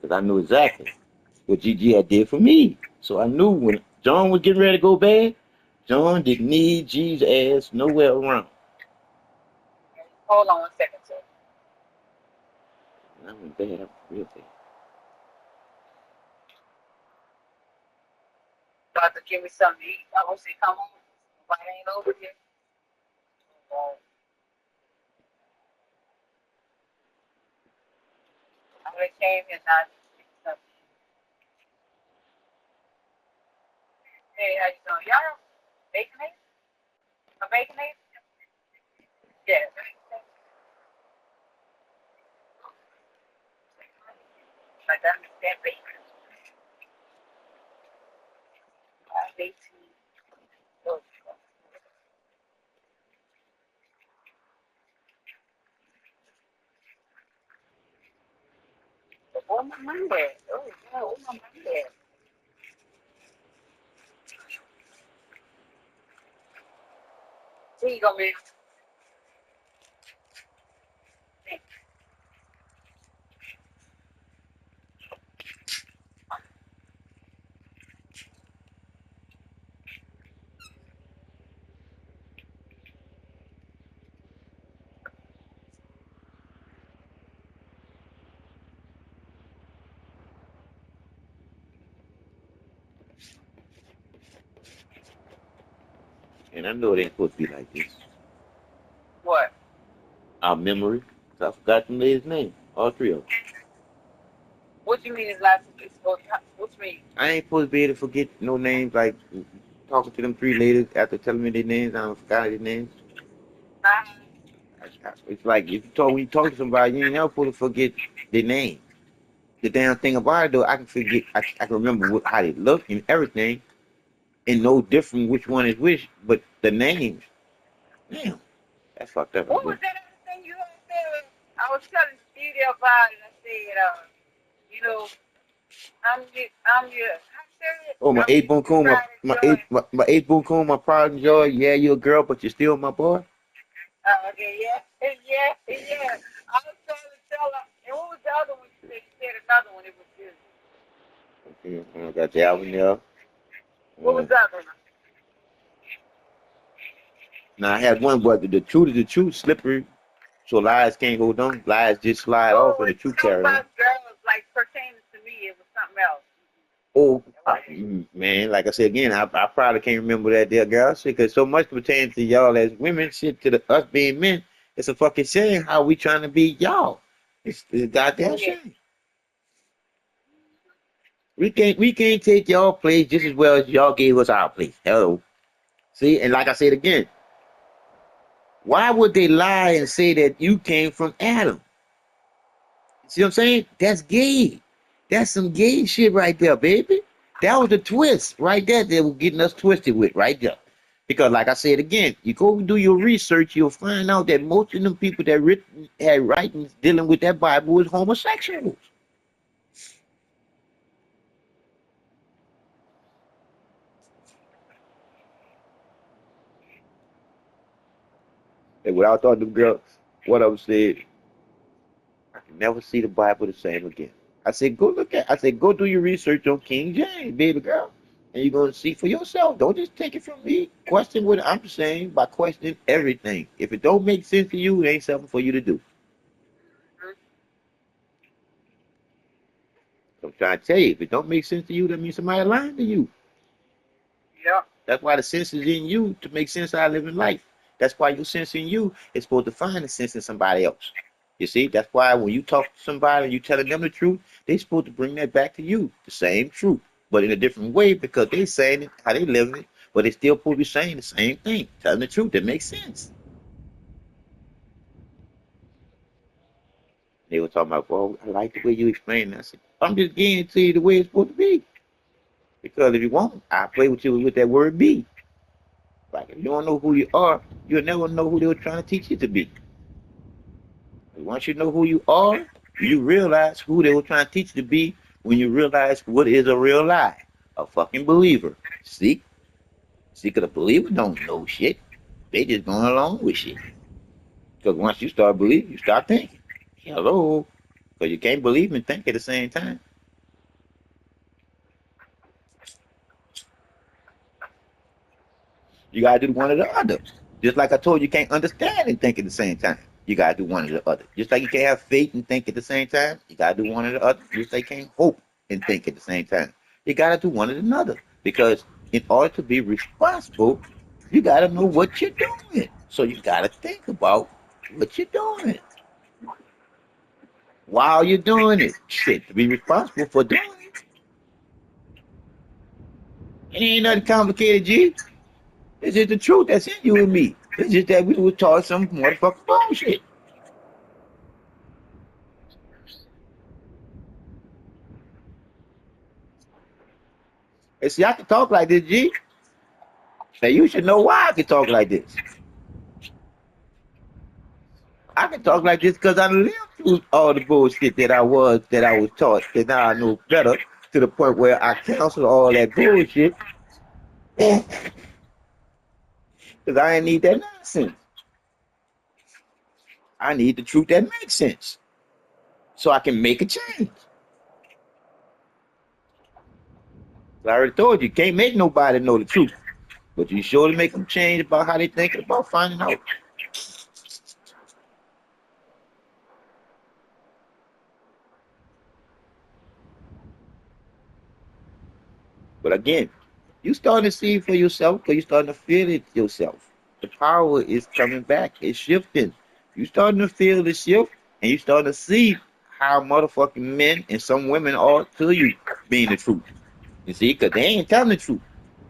because I knew exactly what Gigi had did for me. So I knew when John was getting ready to go bad, John didn't need G's ass nowhere around. Hold on 1 second, sir. And I went bad, I went real bad. About to give me something to eat. I gonna say, come on. Nobody ain't over here. I already came here now. Something. Hey, how you doing? Y'all bacon eggs? A bacon egg? Yeah. Like that bacon. 18. Oh, where my money at? Oh, yeah, where my money at? Here you go, man. And I know it ain't supposed to be like this. What? Our memory, 'cause I forgot to say his name, all three of them. What you mean is last week? What you mean? I ain't supposed to be able to forget no names like talking to them three ladies after telling me their names. I don't forgot their names. Uh, It's like if you talk when you talk to somebody, you ain't never supposed to forget their name. The damn thing about it though, I can forget. I can remember how they look and everything, and know different which one is which. But the names, damn, that's fucked up right what there. was that other thing you had said? I was telling Stevie about it. I said, you know, how serious? Oh, my I'm eight your boon coon, pride and joy. my eight boon coon, my pride and joy. Yeah, you're a girl, but you're still my boy. Okay, yeah, yeah, yeah. I was trying to tell her. And what was the other one you said? You said another one. It was good. I got the album there. What was Uh, the other one? now I had one, but the truth is the truth, slippery. So lies can't hold on. Lies just slide off, Oh, and the it's truth something carry on. about girls, like pertaining to me. It was something else. Oh, It wasn't. man, like I said again, I probably can't remember that dear girl shit because so much pertains to y'all as women, shit to us being men. It's a fucking shame how we trying to be y'all. It's a Oh, goddamn yeah. shame. We can't take y'all place just as well as y'all gave us our place. Hello. See, and like I said again, why would they lie and say that you came from Adam? See what I'm saying? That's gay. That's some gay shit right there, baby. That was the twist right there they were getting us twisted with right there. Because like I said again, you go do your research, you'll find out that most of them people that had writings dealing with that Bible was homosexuals. And what I thought the girls, what I was saying, I can never see the Bible the same again. I said, go do your research on King James, baby girl. And you're gonna see for yourself. Don't just take it from me. Question what I'm saying by questioning everything. If it don't make sense to you, it ain't something for you to do. Mhm. So I'm trying to tell you, if it don't make sense to you, that means somebody lying to you. Yep. That's why the sense is in you to make sense out of living life. That's why your sense in you is supposed to find the sense in somebody else. You see, that's why when you talk to somebody and you telling them the truth, they supposed to bring that back to you, the same truth, but in a different way because they saying it, how they living it, but they still supposed to be saying the same thing, telling the truth that makes sense. They were talking about, well, I like the way you explain it. I said, I'm just getting to you the way it's supposed to be. Because if you won't, I play with you with that word be. Like if you don't know who you are, you'll never know who they were trying to teach you to be. And once you know who you are, you realize who they were trying to teach you to be when you realize what is a real lie. A fucking believer. See? See, because a believer don't know shit. They just going along with shit. Because once you start believing, you start thinking. Hello? Because you can't believe and think at the same time. You gotta do one or the other. Just like I told you, you can't understand and think at the same time. You gotta do one or the other. Just like you can't have faith and think at the same time, you gotta do one or the other. Just like you can't hope and think at the same time. You gotta do one or another. Because in order to be responsible, you gotta know what you're doing. So you gotta think about what you're doing while you're doing it. Shit, to be responsible for doing it. It ain't nothing complicated, G. It's just the truth that's in you and me. It's just that we were taught some motherfucking bullshit. And see, I can talk like this, G. Now you should know why I can talk like this. I can talk like this because I lived through all the bullshit that I was taught. That now I know better to the point where I cancel all that bullshit because I ain't need that nonsense. I need the truth that makes sense so I can make a change. I already told you, can't make nobody know the truth, but you sure to make them change about how they thinking about finding out. But again, you starting to see it for yourself because you starting to feel it yourself. The power is coming back. It's shifting. You starting to feel the shift and you starting to see how motherfucking men and some women are to you being the truth. You see, because they ain't telling the truth.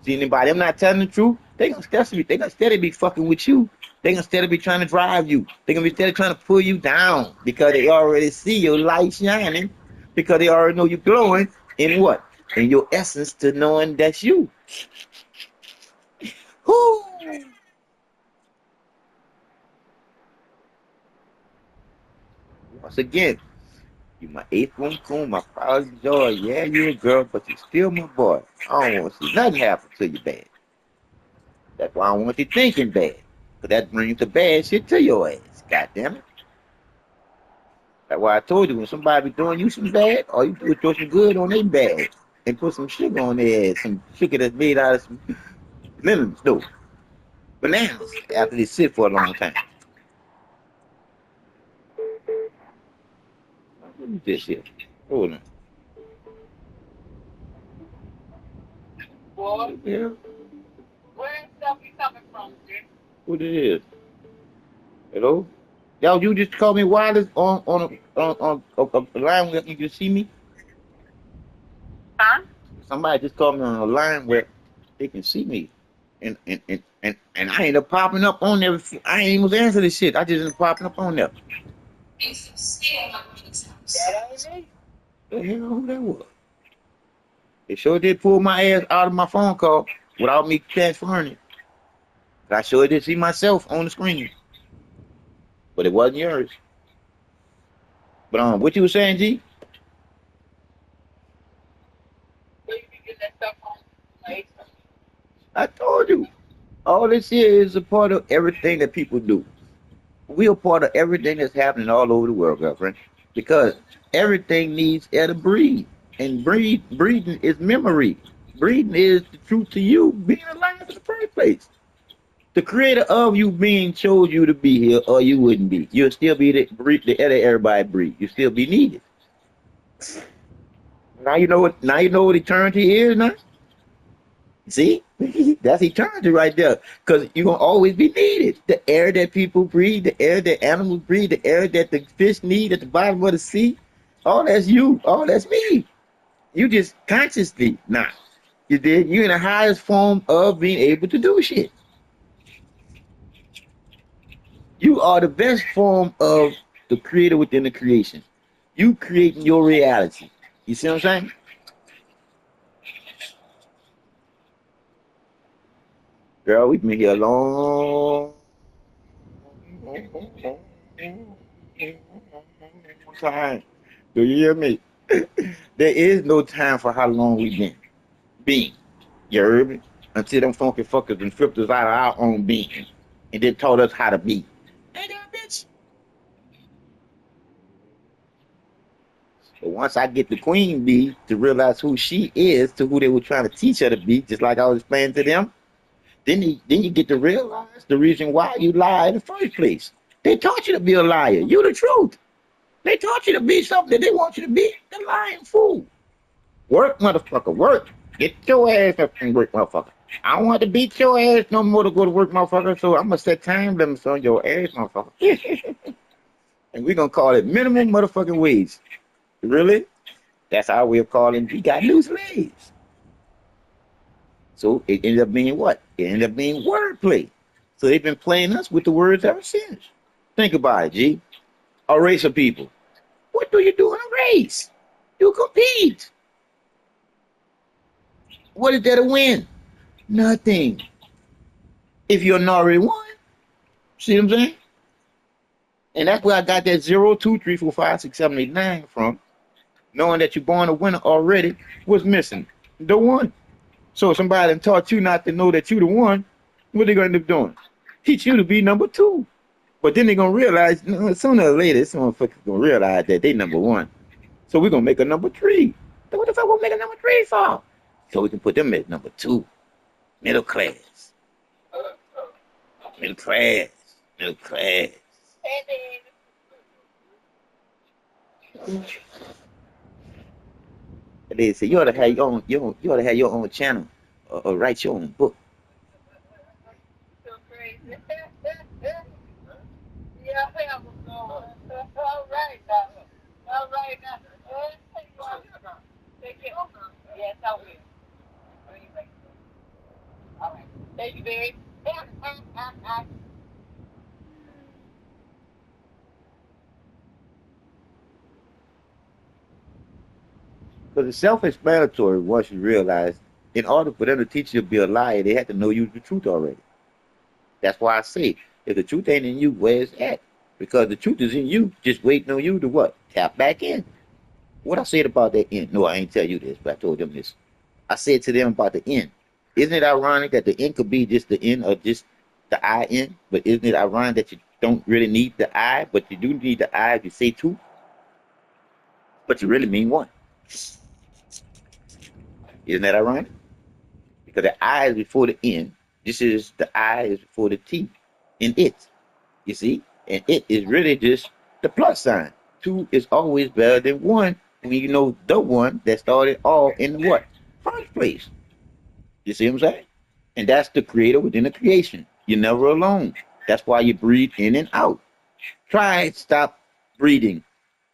See, anybody them not telling the truth, they gonna steady be fucking with you. They gonna steady be trying to drive you. They gonna be steady trying to pull you down because they already see your light shining, because they already know you're glowing in what? In your essence to knowing that's you. Whoo! Once again, you my eighth one coon, my proud joy. Yeah, you a girl, but you still my boy. I don't want to see nothing happen to you bad. That's why I want you thinking bad. Because that brings the bad shit to your ass. God damn it. That's why I told you when somebody be doing you some bad, all you do is throw some good on their bad and put some sugar on their ass, some sugar that's made out of some lemons, no, bananas after they sit for a long time. What is this here? Hold on. Boy, Yeah, where stuff you coming from, Jim? what it is? Hello? Y'all, you just called me wireless on a line where you can see me. Huh? Somebody just called me on a line where they can see me. And I ain't up popping up on there. I ain't even answer this shit. I just ain't popping up on there. That ain't me. The hell who that was? They sure did pull my ass out of my phone call without me transferring it. I sure did see myself on the screen, but it wasn't yours. But what you were saying, G? Where you be getting that stuff from? Like, I told you. All this here is a part of everything that people do. We are part of everything that's happening all over the world, girlfriend. Because everything needs air to breathe. And breathing is memory. Breathing is the truth to you being alive in the first place. The creator of you being chose you to be here, or you wouldn't be. You'll still be the air that everybody breathe. You still be needed. Now you know what. Now you know what eternity is. Now, see, that's eternity right there. Because you're gonna always be needed. The air that people breathe, the air that animals breathe, the air that the fish need at the bottom of the sea. All that's you. All that's me. You just consciously not. You did. You in the highest form of being able to do shit. You are the best form of the creator within the creation. You creating your reality. You see what I'm saying? Girl, we've been here a long time. Do you hear me? There is no time for how long we've been being. You heard me? Until them funky fuckers and flipped us out of our own being and then taught us how to be. Ain't that a bitch? But once I get the queen bee to realize who she is to who they were trying to teach her to be, just like I was explaining to them, then you get to realize the reason why you lie in the first place. They taught you to be a liar. You the truth. They taught you to be something that they want you to be. The lying fool. Work, motherfucker, work. Get your ass up and work, motherfucker. I don't want to beat your ass no more to go to work, motherfucker. So I'm gonna set time limits on your ass, motherfucker. And we're gonna call it minimum motherfucking wage. Really? That's our way of calling. We got new slaves. So it ended up being what? It ended up being wordplay. So they've been playing us with the words ever since. Think about it, G. A race of people. What do you do in a race? You compete. What is there to win? Nothing. If you're not already won, see what I'm saying? And that's where I got that 0, 2, 3, 4, 5, 6, 7, 8, 9 from, knowing that you're born a winner already was missing. The one. So if somebody done taught you not to know that you the one, what they gonna end up doing? Teach you to be number two. But then they're gonna realize, sooner or later, this motherfucker's gonna realize that they number one. So we're gonna make a number three. So what the fuck we make a number three for? So we can put them at number two. Middle class. Middle class. Middle class. And they say you ought to have your own, you ought to have your own channel or write your own book. So crazy. Yeah, I have a goal. All right now. All right now. Take it. Yes, I will. Anyway. All right. Thank you, babe. Because it's self-explanatory once you realize in order for them to teach you to be a liar, they had to know you the truth already. That's why I say if the truth ain't in you, where's it at? Because the truth is in you, just waiting on you to what? Tap back in. What I said about that end? No, I ain't tell you this, but I told them this. I said to them about the end. Isn't it ironic that the end could be just the end of just the I end? But isn't it ironic that you don't really need the I, but you do need the I if you say two, but you really mean one? Isn't that ironic? Because the I is before the N. This is the I is before the T in it. You see? And it is really just the plus sign. Two is always better than one when you know the one that started all in the what? First place. You see what I'm saying? And that's the creator within the creation. You're never alone. That's why you breathe in and out. Try it, stop breathing.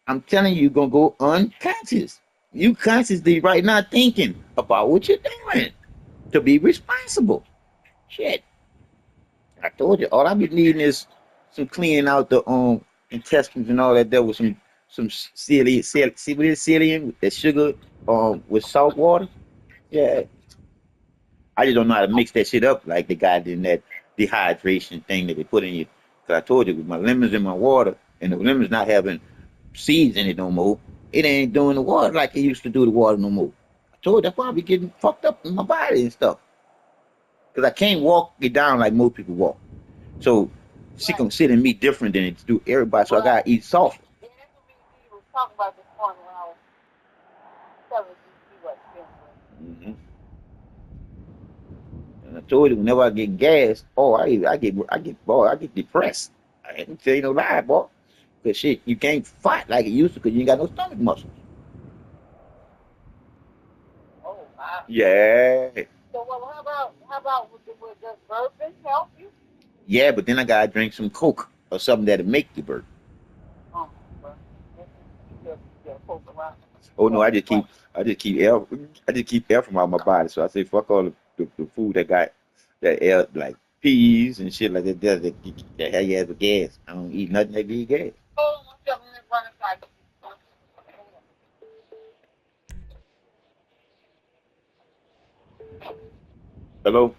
I'm telling you, you're gonna go unconscious. You consciously right now thinking about what you're doing to be responsible. Shit. I told you, all I be needing is some cleaning out the intestines and all that. There was some see what is psyllium with that sugar with salt water. Yeah, I just don't know how to mix that shit up like they got in that dehydration thing that they put in you. Cause I told you with my lemons in my water and the lemons not having seeds in it no more, it ain't doing the water like it used to do the water no more. I told you that's why I be getting fucked up in my body and stuff. Cause I can't walk it down like most people walk. So she Right. consider me different than it do everybody. So I Well, gotta eat soft. yeah, that's what me and Dee was talking about this morning when I was telling you what been with. Hmm. And I told you whenever I get gas, oh I get depressed. I ain't tell you no lie, boy. Cause shit, you can't fight like it used to because you ain't got no stomach muscles. Oh, wow. Yeah, So, well, how about would the bourbon help you? yeah, but then I gotta drink some Coke or something that'll make you burp. Um, well, this is keep your poke around. Oh no, Well, what? I just keep air, I just keep air from out my body. So I say fuck all the food that got that air like peas and shit like that have you as a gas. I don't eat nothing that give you gas. Oh, I'm telling you, running like. Hello.